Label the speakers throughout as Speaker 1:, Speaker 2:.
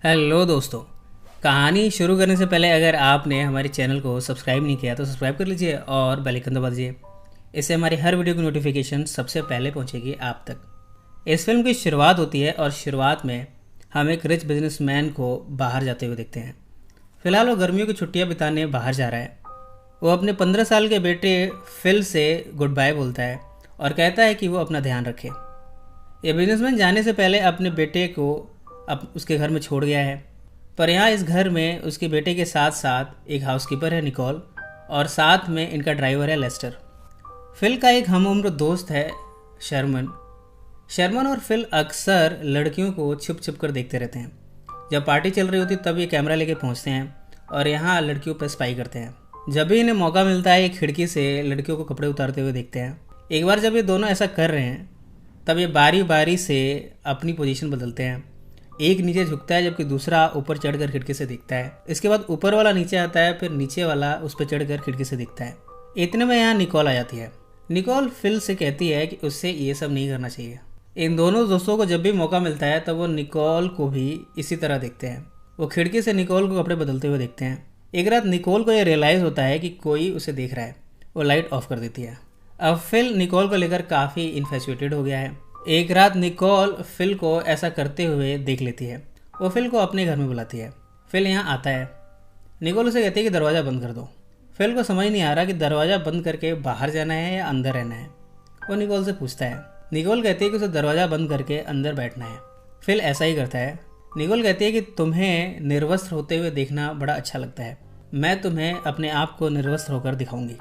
Speaker 1: Hello दोस्तों। कहानी शुरू करने से पहले अगर आपने हमारे चैनल को सब्सक्राइब नहीं किया तो सब्सक्राइब कर लीजिए और बेल आइकन दबा दीजिए। इससे हमारी हर वीडियो की नोटिफिकेशन सबसे पहले पहुंचेगी आप तक। इस फिल्म की शुरुआत होती है और शुरुआत में हम एक रिच बिजनेसमैन को बाहर जाते हुए देखते हैं। फिलहाल वो गर्मियों की छुट्टियां बिताने बाहर जा रहा है। वो अपने 15 साल के बेटे फिल से गुड बाय बोलता है और कहता है कि वो अपना ध्यान रखे। ये बिजनेसमैन जाने से पहले अपने बेटे को अब उसके घर में छोड़ गया है, पर यहाँ इस घर में उसके बेटे के साथ साथ एक हाउसकीपर है निकोल और साथ में इनका ड्राइवर है लेस्टर। फिल का एक हम उम्र दोस्त है शर्मन। शर्मन और फिल अक्सर लड़कियों को छुप छुप कर देखते रहते हैं। जब पार्टी चल रही होती तब ये कैमरा लेके पहुँचते हैं और यहाँ लड़कियों पर स्पाई करते हैं। जब भी इन्हें मौका मिलता है ये खिड़की से लड़कियों को कपड़े उतारते हुए देखते हैं। एक बार जब ये दोनों ऐसा कर रहे हैं तब ये बारी बारी से अपनी पोजीशन बदलते हैं। एक नीचे झुकता है जबकि दूसरा ऊपर चढ़कर खिड़की से दिखता है। इसके बाद ऊपर वाला नीचे आता है, फिर नीचे वाला उस पर चढ़कर खिड़की से दिखता है। इतने में यहाँ निकोल आ जाती है। निकोल फिल से कहती है कि उससे ये सब नहीं करना चाहिए। इन दोनों दोस्तों को जब भी मौका मिलता है तब वो निकोल को भी इसी तरह देखते हैं। वो खिड़की से निकोल को कपड़े बदलते हुए देखते हैं। एक रात निकोल को ये रियलाइज़ होता है कि कोई उसे देख रहा है। वो लाइट ऑफ कर देती है। अब फिल निकोल को लेकर काफ़ी इन्फेचुएटेड हो गया है। एक रात निकोल फिल को ऐसा करते हुए देख लेती है। वो फिल को अपने घर में बुलाती है। फिल यहाँ आता है। निकोल उसे कहती है कि दरवाज़ा बंद कर दो। फिल को समझ नहीं आ रहा कि दरवाज़ा बंद करके बाहर जाना है या अंदर रहना है। वो निकोल से पूछता है। निकोल कहती है कि उसे दरवाज़ा बंद करके अंदर बैठना है। फिल ऐसा ही करता है। निकोल कहती है कि तुम्हें निर्वस्त्र होते हुए देखना बड़ा अच्छा लगता है। मैं तुम्हें अपने आप को निर्वस्त्र होकर दिखाऊंगी।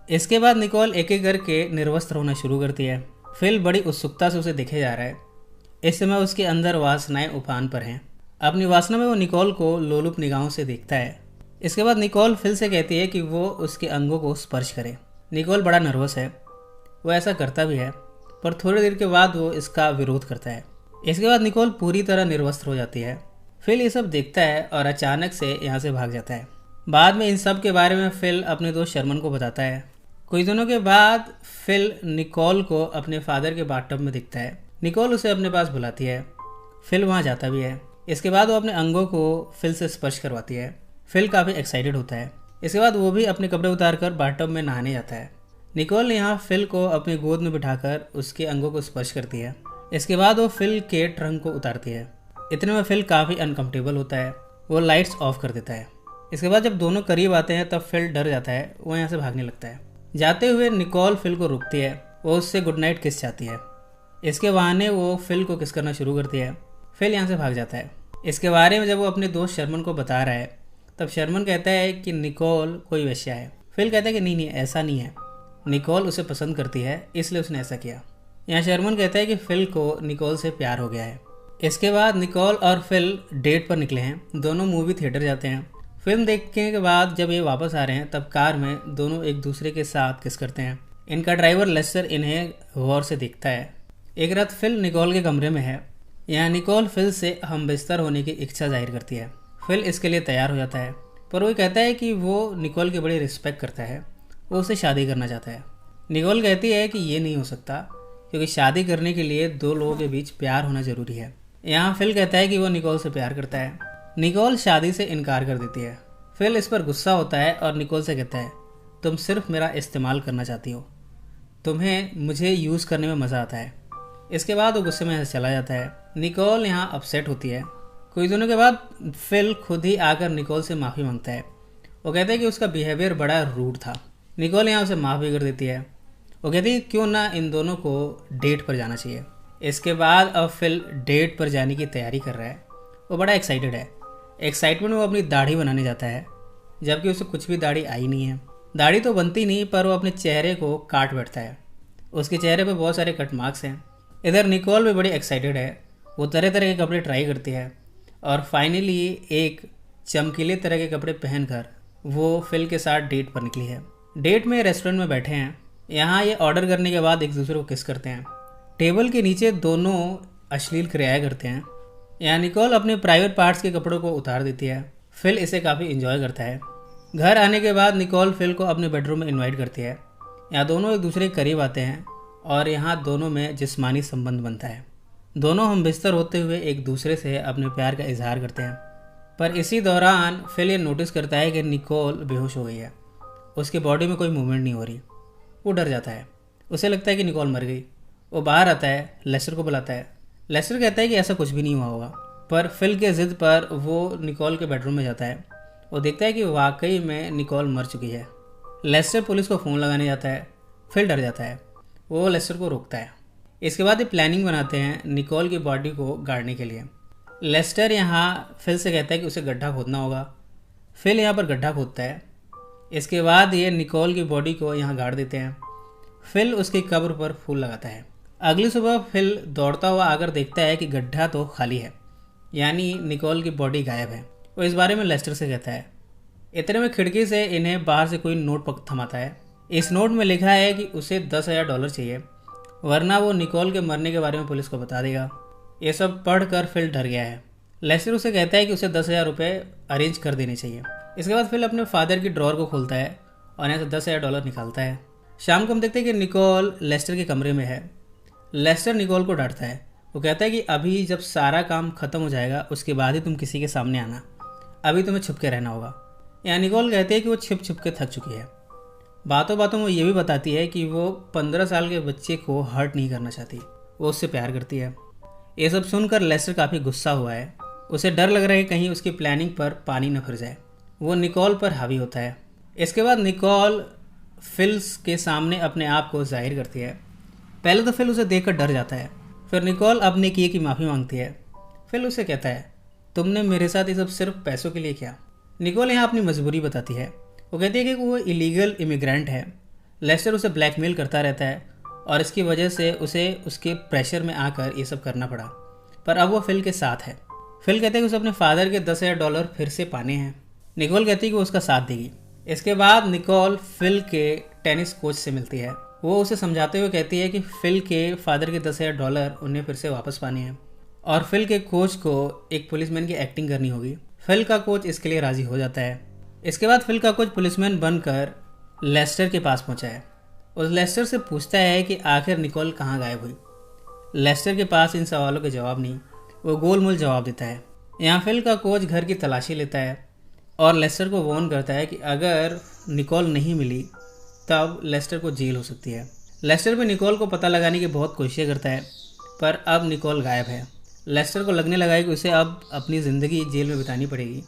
Speaker 1: इसके बाद निकोल एक एक करके निर्वस्त्र होना शुरू करती है। फिल बड़ी उत्सुकता से उसे देखे जा रहा है। इस समय उसके अंदर वासनाएं उफान पर हैं। अपनी वासना में वो निकोल को लोलुप निगाहों से देखता है। इसके बाद निकोल फिल से कहती है कि वो उसके अंगों को स्पर्श करे। निकोल बड़ा नर्वस है। वो ऐसा करता भी है, पर थोड़ी देर के बाद वो इसका विरोध करता है। इसके बाद निकोल पूरी तरह निर्वस्त्र हो जाती है। फिल ये सब देखता है और अचानक से यहाँ से भाग जाता है। बाद में इन सब के बारे में फिल अपने दोस्त शर्मन को बताता है। कुछ दिनों के बाद फिल निकोल को अपने फादर के बाथटब में दिखता है। निकोल उसे अपने पास बुलाती है। फिल वहाँ जाता भी है। इसके बाद वो अपने अंगों को फिल से स्पर्श करवाती है। फिल काफ़ी एक्साइटेड होता है। इसके बाद वो भी अपने कपड़े उतारकर बाथटब में नहाने जाता है। निकोल यहाँ फिल को अपनी गोद में बिठाकर उसके अंगों को स्पर्श करती है। इसके बाद वो फिल के ट्रंक को उतारती है। इतने में फिल काफ़ी अनकम्फर्टेबल होता है। वो लाइट्स ऑफ कर देता है। इसके बाद जब दोनों करीब आते हैं तब फिल डर जाता है। वो यहाँ से भागने लगता है। जाते हुए निकोल फिल को रुकती है। वो उससे गुड नाइट किस चाहती है। इसके बहाने वो फिल को किस करना शुरू करती है। फिल यहाँ से भाग जाता है। इसके बारे में जब वो अपने दोस्त शर्मन को बता रहा है तब शर्मन कहता है कि निकोल कोई वेश्या है। फिल कहता है कि नहीं नहीं ऐसा नहीं है, निकोल उसे पसंद करती है इसलिए उसने ऐसा किया। यहाँ शर्मन कहता है कि फिल को निकोल से प्यार हो गया है। इसके बाद निकोल और फिल डेट पर निकले हैं। दोनों मूवी थिएटर जाते हैं। फिल्म देखने के बाद जब ये वापस आ रहे हैं तब कार में दोनों एक दूसरे के साथ किस करते हैं। इनका ड्राइवर लेस्टर इन्हें गौर से देखता है। एक रात फिल निकोल के कमरे में है। यहाँ निकोल फिल से हम बिस्तर होने की इच्छा जाहिर करती है। फिल इसके लिए तैयार हो जाता है, पर वो कहता है कि वो निकोल की बड़ी रिस्पेक्ट करता है। वो उससे शादी करना चाहता है। निकोल कहती है कि ये नहीं हो सकता क्योंकि शादी करने के लिए दो लोगों के बीच प्यार होना ज़रूरी है। यहाँ फिल कहता है कि वो निकोल से प्यार करता है। निकोल शादी से इनकार कर देती है। फिल इस पर गुस्सा होता है और निकोल से कहता है तुम सिर्फ मेरा इस्तेमाल करना चाहती हो, तुम्हें मुझे यूज़ करने में मज़ा आता है। इसके बाद वो गुस्से में चला जाता है। निकोल यहाँ अपसेट होती है। कुछ दिनों के बाद फिल खुद ही आकर निकोल से माफ़ी मांगता है। वो कहता है कि उसका बिहेवियर बड़ा रूड था। निकोल यहाँ उसे माफ़ भी कर देती है। वो कहती है क्यों ना इन दोनों को डेट पर जाना चाहिए। इसके बाद अब फिल डेट पर जाने की तैयारी कर रहा है। वो बड़ा एक्साइटेड है। एक्साइटमेंट में वो अपनी दाढ़ी बनाने जाता है, जबकि उसे कुछ भी दाढ़ी आई नहीं है। दाढ़ी तो बनती नहीं, पर वो अपने चेहरे को काट बैठता है। उसके चेहरे पे बहुत सारे कट मार्क्स हैं। इधर निकोल भी बड़ी एक्साइटेड है। वो तरह तरह के कपड़े ट्राई करती है और फाइनली एक चमकीले तरह के कपड़े पहनकर वो फिल के साथ डेट पर निकली है। डेट में रेस्टोरेंट में बैठे हैं। यहाँ ये ऑर्डर करने के बाद एक दूसरे को किस करते हैं। टेबल के नीचे दोनों अश्लील क्रियाएं करते हैं। यहाँ निकोल अपने प्राइवेट पार्ट्स के कपड़ों को उतार देती है। फिल इसे काफ़ी इंजॉय करता है। घर आने के बाद निकोल फिल को अपने बेडरूम में इनवाइट करती है। यहाँ दोनों एक दूसरे के करीब आते हैं और यहाँ दोनों में जिस्मानी संबंध बनता है। दोनों हम बिस्तर होते हुए एक दूसरे से अपने प्यार का इजहार करते हैं। पर इसी दौरान फिल ये नोटिस करता है कि निकोल बेहोश हो गई है, उसकी बॉडी में कोई मूवमेंट नहीं हो रही। वो डर जाता है, उसे लगता है कि निकोल मर गई। वो बाहर आता है, लेस्टर को बुलाता है। लेस्टर कहता है कि ऐसा कुछ भी नहीं हुआ होगा, पर फिल के ज़िद पर वो निकोल के बेडरूम में जाता है। वो देखता है कि वाकई में निकोल मर चुकी है। लेस्टर पुलिस को फ़ोन लगाने जाता है। फिल डर जाता है, वो लेस्टर को रोकता है। इसके बाद ये प्लानिंग बनाते हैं निकोल की बॉडी को गाड़ने के लिए। लेस्टर यहाँ फिल से कहता है कि उसे गड्ढा खोदना होगा। फिल यहाँ पर गड्ढा खोदता है। इसके बाद ये निकोल की बॉडी को यहाँ गाड़ देते हैं। फिल उसकी कब्र पर फूल लगाता है। अगली सुबह फिल दौड़ता हुआ आकर देखता है कि गड्ढा तो खाली है, यानी निकोल की बॉडी गायब है। वो इस बारे में लेस्टर से कहता है। इतने में खिड़की से इन्हें बाहर से कोई नोट थमाता है। इस नोट में लिखा है कि उसे $10,000 चाहिए, वरना वो निकोल के मरने के बारे में पुलिस को बता देगा। ये सब पढ़कर फिल डर गया है। लेस्टर उसे कहता है कि उसे $10,000 अरेंज कर देने चाहिए। इसके बाद फिल अपने फादर की ड्रॉर को खोलता है और यहाँ से $10,000 निकालता है। शाम को हम देखते हैं कि निकोल लेस्टर के कमरे में है। लेस्टर निकोल को डांटता है। वो कहता है कि अभी जब सारा काम खत्म हो जाएगा उसके बाद ही तुम किसी के सामने आना, अभी तुम्हें छुप के रहना होगा। यहाँ निकोल कहती है कि वो छिप छिप के थक चुकी है। बातों बातों में वो ये भी बताती है कि वो 15 साल के बच्चे को हर्ट नहीं करना चाहती, वो उससे प्यार करती है। ये सब सुनकर लेस्टर काफ़ी गुस्सा हुआ है। उसे डर लग रहा है कि कहीं उसकी प्लानिंग पर पानी न फिर जाए। वो निकोल पर हावी होता है। इसके बाद निकोल फिल के सामने अपने आप को जाहिर करती है। पहले तो फिल उसे देखकर डर जाता है, फिर निकोल अपने किए की माफ़ी मांगती है। फिल उसे कहता है, तुमने मेरे साथ ये सब सिर्फ पैसों के लिए किया। निकोल यहाँ अपनी मजबूरी बताती है। वो कहती है कि वो इलीगल इमिग्रेंट है। लेस्टर उसे ब्लैकमेल करता रहता है और इसकी वजह से उसे उसके प्रेशर में आकर ये सब करना पड़ा, पर अब वो फिल के साथ है। फिल कहते हैं कि उसे अपने फादर के $10,000 फिर से पाने हैं। निकोल कहती है कि वो उसका साथ देगी। इसके बाद निकोल फिल के टेनिस कोच से मिलती है। वो उसे समझाते हुए कहती है कि फिल के फादर के $10,000 उन्हें फिर से वापस पाने हैं और फिल के कोच को एक पुलिसमैन की एक्टिंग करनी होगी। फिल का कोच इसके लिए राज़ी हो जाता है। इसके बाद फिल का कोच पुलिसमैन बनकर लेस्टर के पास पहुंचा है। उस लेस्टर से पूछता है कि आखिर निकोल कहाँ गायब हुई। लेस्टर के पास इन सवालों के जवाब नहीं, वो गोलमोल जवाब देता है। यहाँ फिल का कोच घर की तलाशी लेता है और लेस्टर को वार्न करता है कि अगर निकोल नहीं मिली तब लेस्टर को जेल हो सकती है। लेस्टर भी निकोल को पता लगाने की बहुत कोशिशें करता है, पर अब निकोल गायब है। लेस्टर को लगने लगा है कि उसे अब अपनी ज़िंदगी जेल में बितानी पड़ेगी,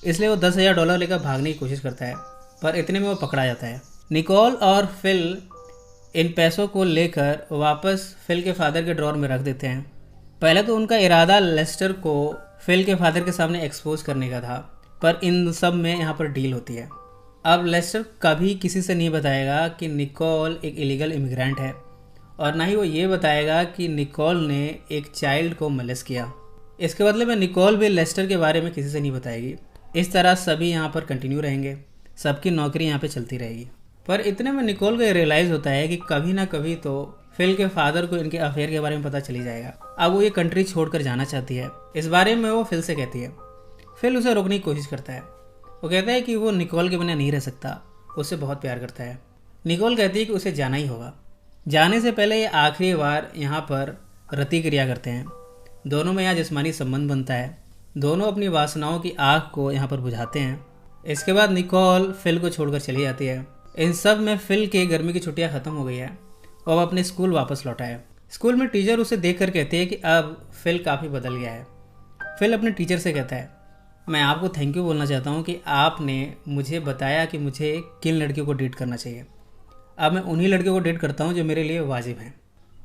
Speaker 1: इसलिए वो $10,000 लेकर भागने की कोशिश करता है, पर इतने में वो पकड़ा जाता है। निकोल और फिल इन पैसों को लेकर वापस फिल के फादर के ड्रॉर में रख देते हैं। पहले तो उनका इरादा लेस्टर को फिल के फादर के सामने एक्सपोज करने का था, पर इन सब में यहाँ पर डील होती है। अब लेस्टर कभी किसी से नहीं बताएगा कि निकोल एक इलीगल इमिग्रेंट है और ना ही वो ये बताएगा कि निकोल ने एक चाइल्ड को मोलेस्ट किया। इसके बदले में निकोल भी लेस्टर के बारे में किसी से नहीं बताएगी। इस तरह सभी यहाँ पर कंटिन्यू रहेंगे, सबकी नौकरी यहाँ पे चलती रहेगी। पर इतने में निकोल को ये रियलाइज़ होता है कि कभी ना कभी तो फिल के फादर को इनके अफेयर के बारे में पता चली जाएगा। अब वो ये कंट्री छोड़कर जाना चाहती है। इस बारे में वो फिल से कहती है। फिल उसे रोकने की कोशिश करता है। वो कहता है कि वो निकोल के बिना नहीं रह सकता, उससे बहुत प्यार करता है। निकोल कहती है कि उसे जाना ही होगा। जाने से पहले ये आखिरी बार यहाँ पर रति क्रिया करते हैं। दोनों में यहाँ जिस्मानी संबंध बनता है। दोनों अपनी वासनाओं की आग को यहाँ पर बुझाते हैं। इसके बाद निकोल फिल को छोड़कर चली जाती है। इन सब में फिल के गर्मी की छुट्टियाँ ख़त्म हो गई है और वह अपने स्कूल वापस लौटा है। स्कूल में टीचर उसे देख कर कहते हैं कि अब फिल काफ़ी बदल गया है। फिल अपने टीचर से कहता है, मैं आपको थैंक यू बोलना चाहता हूँ कि आपने मुझे बताया कि मुझे किन लड़कियों को डेट करना चाहिए। अब मैं उन्हीं लड़कियों को डेट करता हूँ जो मेरे लिए वाजिब हैं।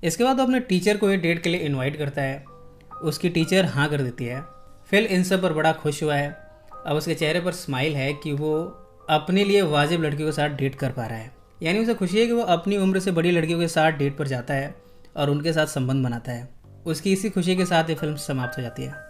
Speaker 1: इसके बाद वो अपने टीचर को ये डेट के लिए इनवाइट करता है। उसकी टीचर हाँ कर देती है। फिल इन सब पर बड़ा खुश हुआ है। अब उसके चेहरे पर स्माइल है कि वो अपने लिए वाजिब लड़कियों के साथ डेट कर पा रहा है। यानी उसे खुशी है कि वो अपनी उम्र से बड़ी लड़कियों के साथ डेट पर जाता है और उनके साथ संबंध बनाता है। उसकी इसी खुशी के साथ ये फिल्म समाप्त हो जाती है।